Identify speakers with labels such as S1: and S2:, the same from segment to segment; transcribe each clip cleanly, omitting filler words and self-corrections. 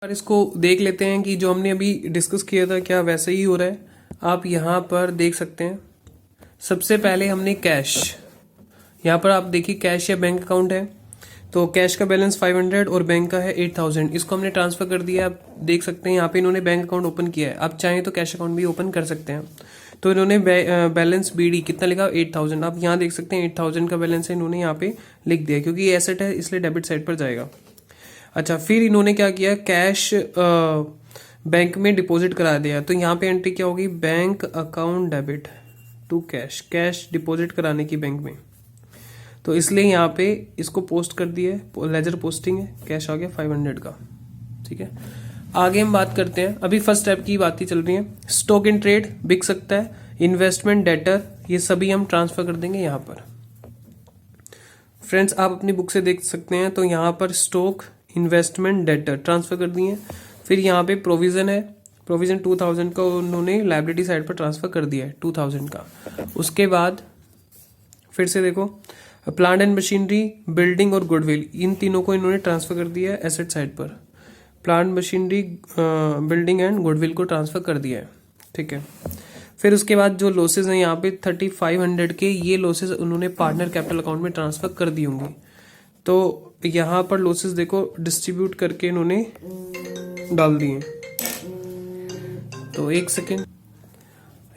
S1: और इसको देख लेते हैं कि जो हमने अभी डिस्कस किया था क्या वैसे ही हो रहा है। आप यहाँ पर देख सकते हैं। सबसे पहले हमने कैश, यहाँ पर आप देखिए कैश या बैंक अकाउंट है, तो कैश का बैलेंस 500 और बैंक का है 8000। इसको हमने ट्रांसफर कर दिया। आप देख सकते हैं यहाँ पे इन्होंने बैंक अकाउंट ओपन किया है। आप चाहें तो कैश अकाउंट भी ओपन कर सकते हैं। तो इन्होंने बैलेंस बीडी कितना लिखा 8000। आप यहाँ देख सकते हैं 8000 का बैलेंस है, इन्होंने यहाँ पे लिख दिया क्योंकि ये एसेट है इसलिए डेबिट साइड पर जाएगा। अच्छा, फिर इन्होंने क्या किया, कैश बैंक में डिपॉजिट करा दिया। तो यहाँ पे एंट्री क्या होगी, bank account debit to cash, cash deposit कराने की बैंक में। तो इसलिए यहाँ पे इसको पोस्ट कर दिया है, लेजर पोस्टिंग है, कैश आ गया 500 का। ठीक है, आगे हम बात करते हैं। अभी फर्स्ट स्टेप की बात ही चल रही है। स्टॉक इन ट्रेड बिक सकता है, इन्वेस्टमेंट डेटर, ये सभी हम ट्रांसफर कर देंगे यहाँ पर। फ्रेंड्स आप अपनी बुक से देख सकते हैं, तो यहाँ पर स्टॉक इन्वेस्टमेंट डेटर ट्रांसफर कर दिए। फिर यहाँ पे प्रोविजन है, प्रोविजन 2000 का उन्होंने लाइबिलिटी साइड पर ट्रांसफर कर दिया है 2000 का। उसके बाद फिर से देखो, प्लांट एंड मशीनरी, बिल्डिंग और गुडविल, इन तीनों को इन्होंने ट्रांसफर कर दिया है एसेट साइड पर। Plant, machinery, building and goodwill को ट्रांसफर कर दिया है। ठीक है, फिर उसके बाद जो लॉसेज हैं यहाँ पे 3500 के, ये लॉसेज उन्होंने पार्टनर कैपिटल अकाउंट में ट्रांसफर कर दी होंगी। तो यहाँ पर लॉसेस देखो डिस्ट्रीब्यूट करके इन्होंने डाल दिए। तो एक सेकेंड,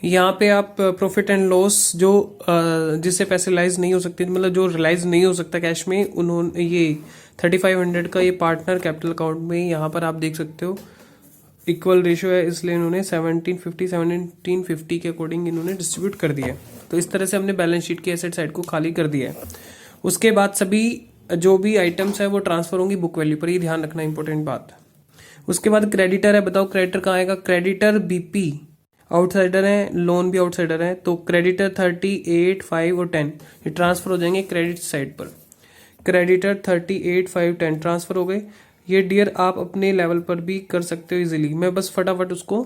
S1: यहाँ पे आप प्रॉफिट एंड लॉस जो जिससे पैसे रिलाइज नहीं हो सकते, मतलब जो रिलाइज नहीं हो सकता कैश में, उन्होंने ये 3500 का ये पार्टनर कैपिटल अकाउंट में यहाँ पर आप देख सकते हो इक्वल रेशियो है, इसलिए इन्होंने 1750 के अकॉर्डिंग इन्होंने डिस्ट्रीब्यूट कर दिया है। तो इस तरह से हमने बैलेंस शीट की एसेट साइड को खाली कर दिया है। उसके बाद सभी जो भी आइटम्स है वो ट्रांसफर होंगी बुक वैल्यू पर, ये ध्यान रखना इंपॉर्टेंट बात। उसके बाद क्रेडिटर है, बताओ क्रेडिटर कहाँ आएगा, क्रेडिटर बीपी आउटसाइडर है, लोन भी आउटसाइडर है, तो क्रेडिटर 38, 5 और 10 ये ट्रांसफर हो जाएंगे क्रेडिट साइड पर। क्रेडिटर 38, 5, 10 ट्रांसफर हो गए। ये डियर आप अपने लेवल पर भी कर सकते हो इजीली, मैं बस फटाफट उसको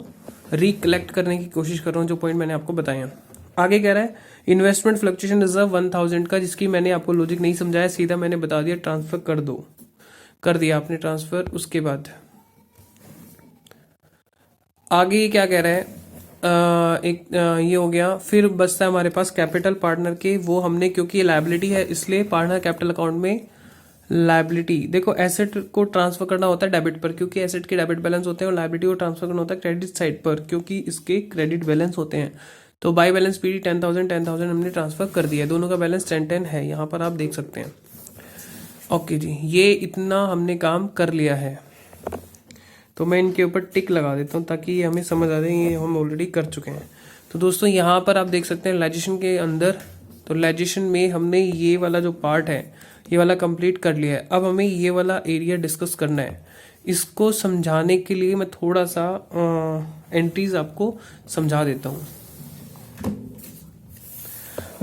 S1: रिकलेक्ट करने की कोशिश कर रहा हूँ जो पॉइंट मैंने आपको बताए हैं। आगे कह रहा है इन्वेस्टमेंट फ्लक्चुएशन रिजर्व 1000 का, जिसकी मैंने आपको लॉजिक नहीं समझाया, सीधा मैंने बता दिया ट्रांसफर कर दो, कर दिया आपने ट्रांसफर। उसके बाद आगे ये क्या कह रहा है, ये हो गया। फिर बचता है हमारे पास कैपिटल पार्टनर के, वो हमने क्योंकि ये लायबिलिटी है इसलिए पार्टनर कैपिटल अकाउंट में लायबिलिटी, देखो एसेट को ट्रांसफर करना होता है डेबिट पर क्योंकि एसेट के डेबिट बैलेंस होते हैं, और लायबिलिटी को ट्रांसफर करना होता है क्रेडिट साइड पर क्योंकि इसके क्रेडिट बैलेंस होते हैं। तो बाय बैलेंस पीडी 10,000 हमने ट्रांसफर कर दिया है, दोनों का बैलेंस 10 है, यहाँ पर आप देख सकते हैं। ओके जी, ये इतना हमने काम कर लिया है। तो मैं इनके ऊपर टिक लगा देता हूँ ताकि ये हमें समझ आ जाए ये हम ऑलरेडी कर चुके हैं। तो दोस्तों यहाँ पर आप देख सकते हैं लेजिस्लेशन के अंदर, तो लेजिस्लेशन में हमने ये वाला जो पार्ट है ये वाला कंप्लीट कर लिया है। अब हमें ये वाला एरिया डिस्कस करना है। इसको समझाने के लिए मैं थोड़ा सा एंट्रीज आपको समझा देता हूँ।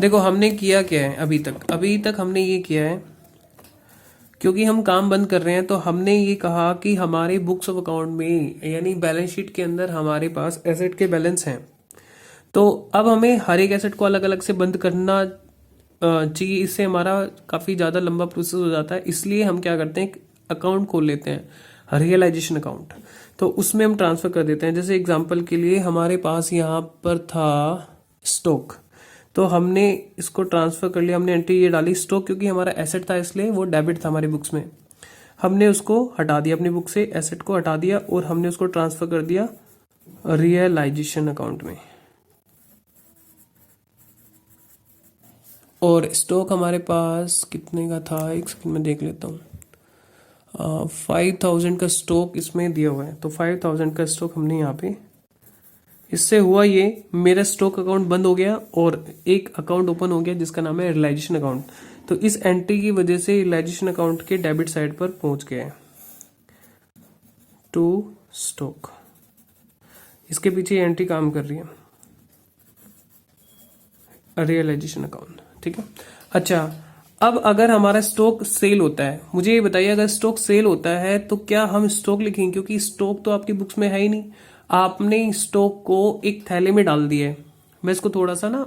S1: देखो हमने किया क्या है अभी तक हमने ये किया है, क्योंकि हम काम बंद कर रहे हैं तो हमने ये कहा कि हमारे बुक्स ऑफ अकाउंट में यानी बैलेंस शीट के अंदर हमारे पास एसेट के बैलेंस हैं। तो अब हमें हर एक एसेट को अलग अलग से बंद करना चाहिए, इससे हमारा काफ़ी ज़्यादा लंबा प्रोसेस हो जाता है। इसलिए हम क्या करते हैं, अकाउंट खोल लेते हैं रियलाइजेशन अकाउंट, तो उसमें हम ट्रांसफ़र कर देते हैं। जैसे एग्जांपल के लिए हमारे पास यहाँ पर था स्टॉक, तो हमने इसको ट्रांसफ़र कर लिया, हमने एंट्री ये डाली स्टॉक क्योंकि हमारा एसेट था इसलिए वो डेबिट था हमारी बुक्स में। हमने उसको हटा दिया अपनी बुक से, एसेट को हटा दिया और हमने उसको ट्रांसफ़र कर दिया रियलाइजेशन अकाउंट में। और स्टॉक हमारे पास कितने का था, एक सेकंड में देख लेता हूँ। 5000 का स्टॉक इसमें दिया हुआ है, तो 5000 का स्टॉक हमने यहाँ पे, इससे हुआ ये मेरा स्टॉक अकाउंट बंद हो गया और एक अकाउंट ओपन हो गया जिसका नाम है रियलाइजेशन अकाउंट। तो इस एंट्री की वजह से रियलाइजेशन अकाउंट के डेबिट साइड पर पहुंच गया है टू स्टॉक। इसके पीछे एंट्री काम कर रही है रियलाइजेशन अकाउंट। ठीक है, अच्छा अब अगर हमारा स्टॉक सेल होता है, मुझे ये बताइए अगर स्टॉक सेल होता है तो क्या हम स्टॉक लिखेंगे, क्योंकि स्टॉक तो आपकी बुक्स में है ही नहीं, आपने स्टॉक को एक थैले में डाल दिया है। मैं इसको थोड़ा सा ना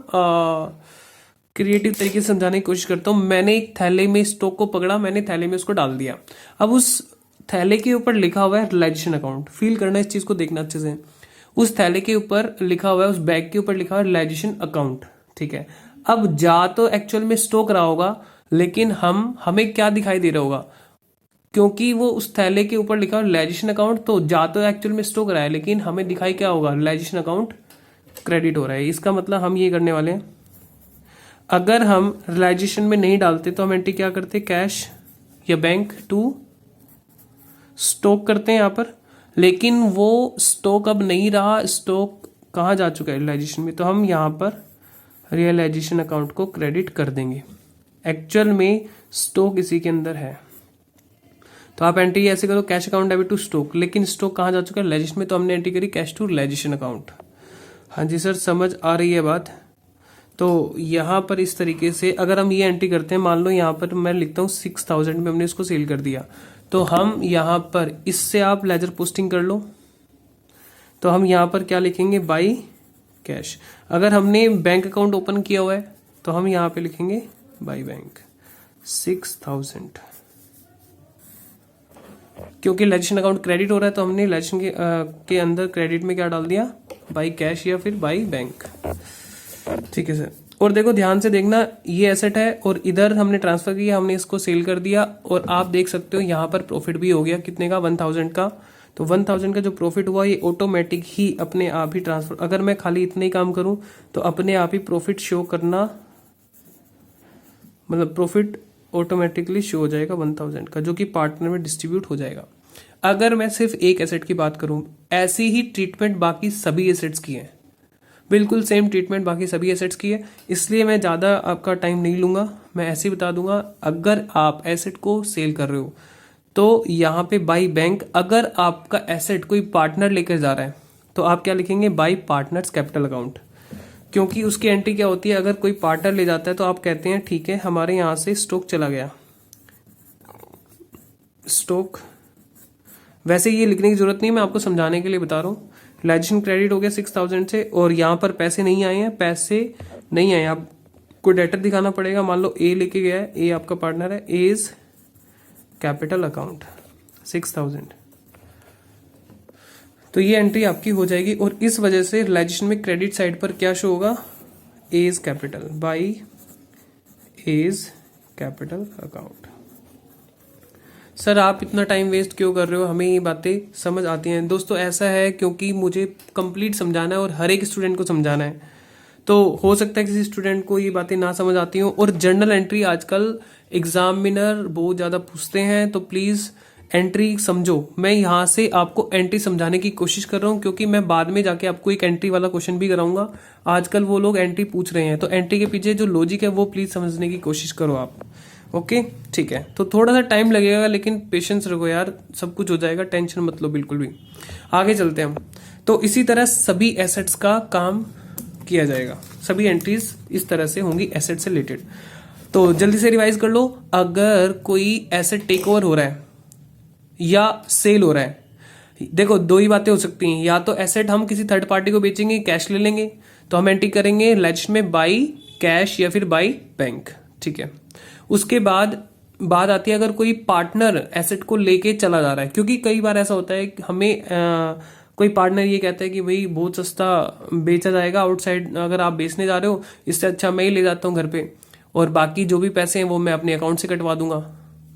S1: क्रिएटिव तरीके से समझाने की कोशिश करता हूँ। मैंने एक थैले में स्टॉक को पकड़ा, मैंने थैले में उसको डाल दिया। अब उस थैले के ऊपर लिखा हुआ है रियलाइजेशन अकाउंट, फील करना इस चीज को, देखना अच्छे से। उस थैले के ऊपर लिखा हुआ है, उस बैग के ऊपर लिखा हुआ है रियलाइजेशन अकाउंट, ठीक है। अब जा तो एक्चुअल में स्टॉक रहा होगा, लेकिन हमें क्या दिखाई दे रहा होगा, क्योंकि वो उस थैले के ऊपर लिखा हुआ रियलाइजेशन अकाउंट, तो जा तो एक्चुअल में स्टॉक रहा है, लेकिन हमें दिखाई क्या होगा, रियलाइजेशन अकाउंट क्रेडिट हो रहा है। इसका मतलब हम ये करने वाले हैं, अगर हम रियलाइजेशन में नहीं डालते तो हम एंट्री क्या करते, कैश या बैंक टू स्टॉक करते हैं यहाँ पर, लेकिन वो स्टॉक अब नहीं रहा, स्टॉक कहाँ जा चुका है, रियलाइजेशन में, तो हम यहाँ पर रियलाइजेशन अकाउंट को क्रेडिट कर देंगे। एक्चुअल में स्टॉक इसी के अंदर है, तो आप एंट्री ऐसे करो, cash account debit to stock, लेकिन स्टॉक कहाँ जा चुका है, रियलाइजेशन में, तो हमने एंट्री करी कैश टू रियलाइजेशन अकाउंट। हाँ जी सर, समझ आ रही है बात। तो यहाँ पर इस तरीके से अगर हम ये एंट्री करते हैं, मान लो यहाँ पर मैं लिखता हूँ 6000 में हमने इसको सेल कर दिया, तो हम यहाँ पर इससे आप लेजर पोस्टिंग कर लो, तो हम यहाँ पर क्या लिखेंगे, बाई कैश। अगर हमने बैंक अकाउंट ओपन किया हुआ है तो हम यहाँ पे लिखेंगे बाई बैंक 6000, क्योंकि लेजिशन अकाउंट क्रेडिट हो रहा है तो हमने लेजिशन के अंदर क्रेडिट में क्या डाल दिया, बाई कैश या फिर बाई बैंक, ठीक है सर। और देखो ध्यान से देखना, ये एसेट है और इधर हमने ट्रांसफर किया, हमने इसको सेल कर दिया, और आप देख सकते हो यहाँ पर प्रॉफिट भी हो गया, कितने का, 1000 का। तो 1000 का जो प्रॉफिट हुआ ये ऑटोमेटिक ही अपने आप ही ट्रांसफर, अगर मैं खाली इतने ही काम करूं तो अपने आप ही प्रॉफिट शो करना, मतलब प्रॉफिट ऑटोमेटिकली शो हो जाएगा 1000 का, जो कि पार्टनर में डिस्ट्रीब्यूट हो जाएगा। अगर मैं सिर्फ एक एसेट की बात करूं, ऐसी ही ट्रीटमेंट बाकी सभी एसेट्स की है, बिल्कुल सेम ट्रीटमेंट बाकी सभी एसेट्स की है, इसलिए मैं ज़्यादा आपका टाइम नहीं लूंगा, मैं ऐसे ही बता दूंगा। अगर आप एसेट को सेल कर रहे हो तो यहाँ पे बाई बैंक, अगर आपका एसेट कोई पार्टनर लेकर जा रहा है तो आप क्या लिखेंगे, बाई पार्टनर्स कैपिटल अकाउंट, क्योंकि उसकी एंट्री क्या होती है, अगर कोई पार्टनर ले जाता है तो आप कहते हैं ठीक है हमारे यहाँ से स्टॉक चला गया, स्टॉक, वैसे ये लिखने की जरूरत नहीं, मैं आपको समझाने के लिए बता रहा हूँ। रियलाइजेशन क्रेडिट हो गया 6000 से, और यहाँ पर पैसे नहीं आए हैं, पैसे नहीं आए, आपको डेटर दिखाना पड़ेगा। मान लो ए लेके गया है, ए आपका पार्टनर है, ए इज कैपिटल अकाउंट 6000, तो ये एंट्री आपकी हो जाएगी, और इस वजह से रियलाइजेशन में क्रेडिट साइड पर क्या शो होगा, A is capital, by A is capital account. Sir आप इतना टाइम वेस्ट क्यों कर रहे हो, हमें ये बातें समझ आती हैं। दोस्तों ऐसा है क्योंकि मुझे कंप्लीट समझाना है और हर एक स्टूडेंट को समझाना है, तो हो सकता है किसी स्टूडेंट को ये बातें ना समझ आती हो। और जर्नल एंट्री आजकल एग्जामिनर बहुत ज़्यादा पूछते हैं, तो प्लीज़ एंट्री समझो। मैं यहाँ से आपको एंट्री समझाने की कोशिश कर रहा हूँ, क्योंकि मैं बाद में जाके आपको एक एंट्री वाला क्वेश्चन भी कराऊंगा। आजकल वो लोग एंट्री पूछ रहे हैं, तो एंट्री के पीछे जो लॉजिक है वो प्लीज़ समझने की कोशिश करो आप। ओके ठीक है, तो थोड़ा सा टाइम लगेगा, लेकिन पेशेंस रखो यार, सब कुछ हो जाएगा, टेंशन मत लो बिल्कुल भी। आगे चलते हैं हम। तो इसी तरह सभी एसेट्स का काम किया जाएगा, सभी एंट्रीज इस तरह से होंगी एसेट से रिलेटेड। तो जल्दी से रिवाइज कर लो, अगर कोई एसेट टेक ओवर हो रहा है या सेल हो रहा है, देखो दो ही बातें हो सकती हैं, या तो एसेट हम किसी थर्ड पार्टी को बेचेंगे, कैश ले लेंगे, तो हम एंट्री करेंगे लेजिशन में बाई कैश या फिर बाई बैंक, ठीक है। उसके बाद बात आती है अगर कोई पार्टनर एसेट को लेके चला जा रहा है, क्योंकि कई बार ऐसा होता है कि हमें कोई पार्टनर ये कहता है कि भाई बहुत सस्ता बेचा जाएगा आउटसाइड, अगर आप बेचने जा रहे हो, इससे अच्छा मैं ही ले जाता हूँ घर पे, और बाकी जो भी पैसे हैं वो मैं अपने अकाउंट से कटवा दूंगा,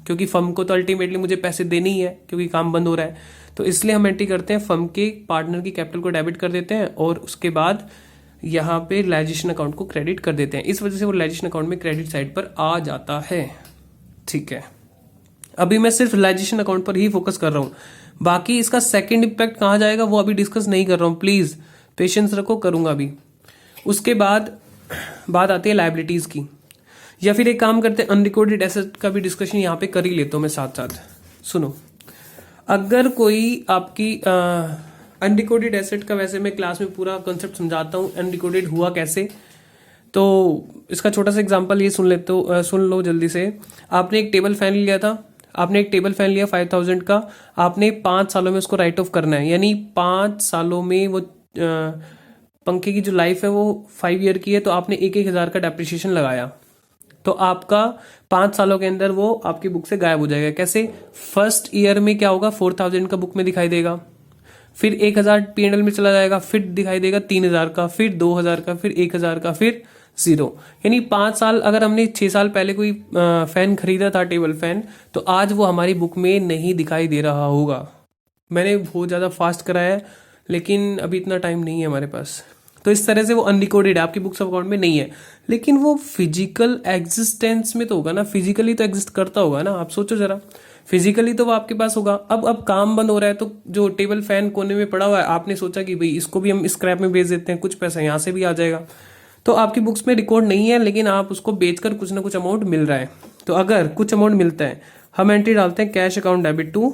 S1: क्योंकि फर्म को तो अल्टीमेटली मुझे पैसे देने ही है, क्योंकि काम बंद हो रहा है। तो इसलिए हम एंट्री करते हैं, फर्म के पार्टनर की कैपिटल को डेबिट कर देते हैं, और उसके बाद यहाँ पे रियलाइजेशन अकाउंट को क्रेडिट कर देते हैं। इस वजह से वो रियलाइजेशन अकाउंट में क्रेडिट साइड पर आ जाता है, ठीक है। अभी मैं सिर्फ रियलाइजेशन अकाउंट पर ही फोकस कर रहा हूँ, बाकी इसका सेकंड इम्पैक्ट कहाँ जाएगा वो अभी डिस्कस नहीं कर रहा हूँ, प्लीज पेशेंस रखो, करूंगा अभी। उसके बाद बात आती है लायबिलिटीज की, या फिर एक काम करते हैं अनरिकॉर्डेड एसेट का भी डिस्कशन यहाँ पे कर ही लेता हूँ मैं साथ साथ। सुनो, अगर कोई आपकी अनरिकॉर्डेड एसेट का, वैसे मैं क्लास में पूरा कॉन्सेप्ट समझाता हूँ अनरिकॉर्डेड हुआ कैसे, तो इसका छोटा सा एग्जांपल ये सुन लो जल्दी से। आपने एक टेबल फैन लिया था, आपने एक टेबल फैन लिया 5000 का, आपने 5 सालों में उसको राइट ऑफ करना है, यानी 5 सालों में वो पंखे की जो लाइफ है वो 5 ईयर की है, तो आपने 1,000 का डेप्रिसिएशन लगाया, तो आपका 5 सालों के अंदर वो आपकी बुक से गायब हो जाएगा। कैसे? फर्स्ट ईयर में क्या होगा, 4000 का बुक में दिखाई देगा, फिर 1000 P&L में चला जाएगा, फिर दिखाई देगा 3000 का, फिर 2000 का, फिर 1000 का, फिर 0। यानी 5 साल, अगर हमने 6 साल पहले कोई फैन खरीदा था, टेबल फैन, तो आज वो हमारी बुक में नहीं दिखाई दे रहा होगा। मैंने बहुत ज़्यादा फास्ट कराया है, लेकिन अभी इतना टाइम नहीं है हमारे पास। तो इस तरह से वो अनरिकॉर्डेड है, आपकी बुक्स ऑफ अकाउंट में नहीं है, लेकिन वो फिजिकल एग्जिस्टेंस में तो होगा ना, फिजिकली तो एग्जिस्ट करता होगा ना। आप सोचो जरा, फिजिकली तो वो आपके पास होगा। अब काम बंद हो रहा है, तो जो टेबल फैन कोने में पड़ा हुआ है, आपने सोचा कि भाई इसको भी हम स्क्रैप में बेच देते हैं, कुछ पैसा यहाँ से भी आ जाएगा। तो आपकी बुक्स में रिकॉर्ड नहीं है, लेकिन आप उसको बेचकर कुछ ना कुछ अमाउंट मिल रहा है। तो अगर कुछ अमाउंट मिलता है, हम एंट्री डालते हैं कैश अकाउंट डेबिट टू,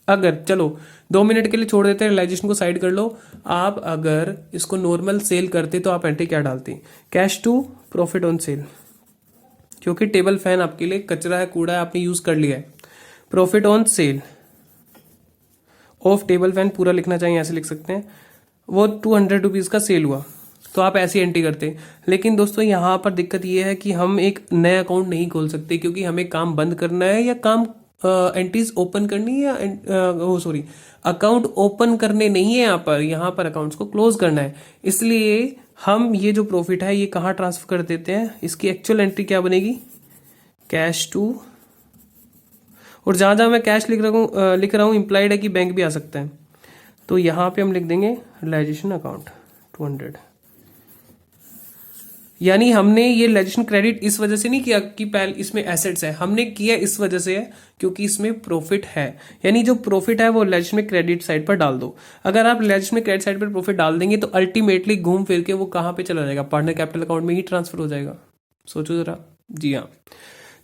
S1: अगर चलो 2 मिनट के लिए छोड़ देते हैं, रियलाइजेशन को साइड कर लो। आप अगर इसको नॉर्मल सेल करते तो आप एंट्री क्या डालते? Cash to profit on sale, क्योंकि टेबल फैन आपके लिए कचरा है, कूड़ा है, आपने यूज कर लिया है। Profit on cell of table fan पूरा लिखना चाहिए, ऐसे लिख सकते हैं। वो 200 रुपीज का सेल हुआ, तो आप ऐसी एंट्री करते। लेकिन दोस्तों यहाँ पर दिक्कत ये है कि हम एक नया अकाउंट नहीं खोल सकते, क्योंकि हमें काम बंद करना है या काम एंट्रीज ओपन करनी है, या अकाउंट ओपन करने नहीं है यहाँ पर अकाउंट्स को क्लोज करना है। इसलिए हम ये जो प्रॉफिट है ये कहाँ ट्रांसफर कर देते हैं, इसकी एक्चुअल एंट्री क्या बनेगी? कैश टू, और जहां जहां मैं कैश लिख रहा हूं इंप्लाइड है कि बैंक भी आ सकता है, तो यहां पे हम लिख देंगे रियलाइजेशन अकाउंट 200। यानी हमने ये रियलाइजेशन क्रेडिट इस वजह से नहीं किया कि पहले इसमें एसेट्स है, हमने किया इस वजह से है क्योंकि इसमें प्रॉफिट है। यानी जो प्रॉफिट है वो रियलाइजेशन में क्रेडिट साइड पर डाल दो। अगर आप रियलाइजेशन में क्रेडिट साइड पर प्रॉफिट डाल देंगे तो अल्टीमेटली घूम फिर के वो कहां पे चला जाएगा? पार्टनर कैपिटल अकाउंट में ही ट्रांसफर हो जाएगा। सोचो जरा। जी हाँ,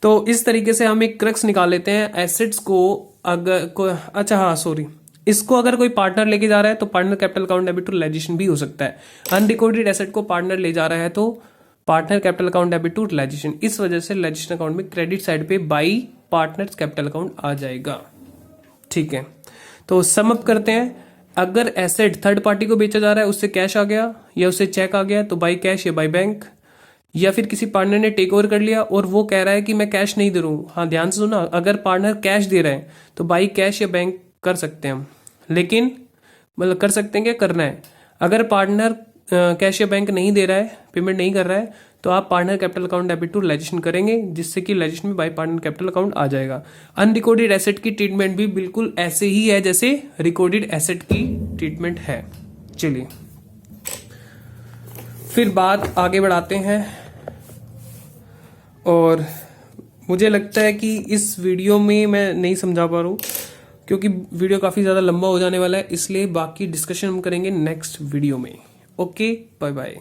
S1: तो इस तरीके से हम एक क्रक्स निकाल लेते हैं एसेट्स को। अगर अच्छा हाँ सॉरी, इसको अगर कोई पार्टनर लेके जा रहा है तो partner capital account debit to realisation भी हो सकता है। अनरिकॉर्डेड एसेट को पार्टनर ले जा रहा है तो partner capital account debit to realisation. इस वजह से रियलाइजेशन अकाउंट में क्रेडिट साइड पे बाई पार्टनर्स कैपिटल अकाउंट आ जाएगा। ठीक है, तो सम अप करते हैं। अगर एसेट थर्ड पार्टी को बेचा जा रहा है, उससे कैश आ गया या उससे चेक आ गया, तो बाई कैश या बाई बैंक, या फिर किसी पार्टनर ने टेक ओवर कर लिया और वो कह रहा है कि मैं कैश नहीं दे रहा हूं। हाँ ध्यान से सुना, अगर पार्टनर कैश दे रहे हैं तो बाई कैश या बैंक कर सकते हैं हम, लेकिन मतलब कर सकते हैं क्या, करना है। अगर पार्टनर कैश या बैंक नहीं दे रहा है, पेमेंट नहीं कर रहा है, तो आप partner capital account debit to realisation करेंगे, जिससे कि रियलाइजेशन में बाई पार्टनर कैपिटल अकाउंट आ जाएगा। अनरिकॉर्डेड एसेट की ट्रीटमेंट भी बिल्कुल ऐसे ही है जैसे रिकॉर्डेड एसेट की ट्रीटमेंट है। चलिए फिर बात आगे बढ़ाते हैं, और मुझे लगता है कि इस वीडियो में मैं नहीं समझा पा रहा हूँ क्योंकि वीडियो काफ़ी ज़्यादा लंबा हो जाने वाला है, इसलिए बाकी डिस्कशन हम करेंगे नेक्स्ट वीडियो में। Okay, bye bye.